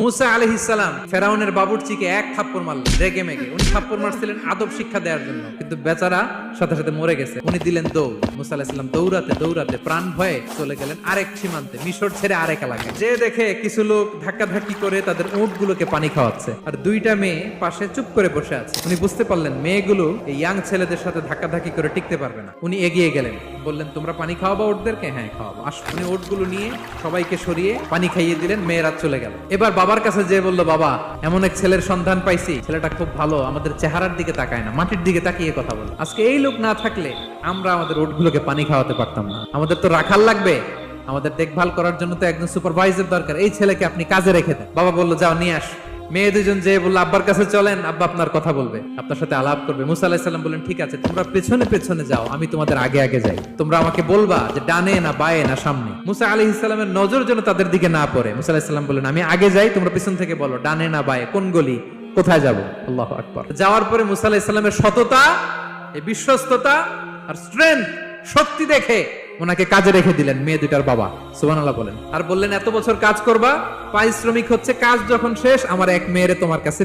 মুসা আলাইহিস সালাম ফেরাউনের বাবুর্চিকে এক থাপ্পড় মারলেন রেগে মেগে। উনি থাপ্পড় মারছিলেন আদব শিক্ষা দেওয়ার জন্য, কিন্তু বেচারা সাথে সাথে মরে গেছে। উনি দিলেন দৌড়। মুসা আলাইহিস সালাম দৌড়াতে দৌড়াতে প্রাণ ভয়ে চলে গেলেন আরেক সীমান্তে, মিশর ছেড়ে আরেক এলাকায়। যে দেখে কিছু লোক ধাক্কাধাক্কি করে তাদের উটগুলোকে পানি খাওয়াচ্ছে, আর দুইটা মেয়ে পাশে চুপ করে বসে আছে। উনি বুঝতে পারলেন মেয়েগুলো এই ইয়াং ছেলেদের সাথে ধাক্কাধাক্কি করে টিকতে পারবে না। উনি এগিয়ে গেলেন, বললেন তোমরা পানি খাওয়াবো উটদেরকে? হ্যাঁ খাওয়াবো, আসো। উনি উটগুলো নিয়ে সবাইকে সরিয়ে পানি খাইয়ে দিলেন, মেয়েরা চলে গেল। এবার বাবার কাছে যে বলল, বাবা এমন এক ছেলের সন্ধান পাইছি, ছেলেটা খুব ভালো, আমাদের চেহারার দিকে তাকায় না, মাটির দিকে তাকিয়ে কথা বলে। আজকে এই লোক না থাকলে আমরা আমাদের উটগুলোকে পানি খাওয়াতে পারতাম না। আমাদের তো রাখাল লাগবে, আমাদের দেখভাল করার জন্য তো একজন সুপারভাইজার দরকার। এই ছেলেকে আপনি কাজে রেখে দেন। বাবা বলল যাও নিয়ে আস। মেয়ে দুজন যে বললো আব্বার কাছে চলেন, আব্বা আপনার কথা বলবে, আপনার সাথে আলাপ করবে। মুসা আলাইহিস সালাম বললেন ঠিক আছে, তোমরা পেছনে পেছনে যাও, আমি তোমাদের আগে আগে যাই। তোমরা আমাকে বলবা যে ডানে না বায়ে না সামনে। মুসা আলাইহিস সালামের নজর যেন তাদের দিকে না পড়ে। মুসা আলাইহিস সালাম বললেন আমি আগে যাই, তোমরা পেছন থেকে বলো ডানে না বায়ে, কোন গলি, কোথায় যাব। আল্লাহু আকবার। যাওয়ার পরে মুসা আলাইহিস সালামের সততা, এই বিশ্বস্ততা আর স্ট্রেংথ, শক্তি দেখে ওনাকে কাজে রেখে দিলেন মেয়ে দুটার বাবা। সুবহানাল্লাহ বলেন। আর বললেন এত বছর কাজ করবা, পারিশ্রমিক হচ্ছে কাজ যখন শেষ আমার এক মেয়েরে তোমার কাছে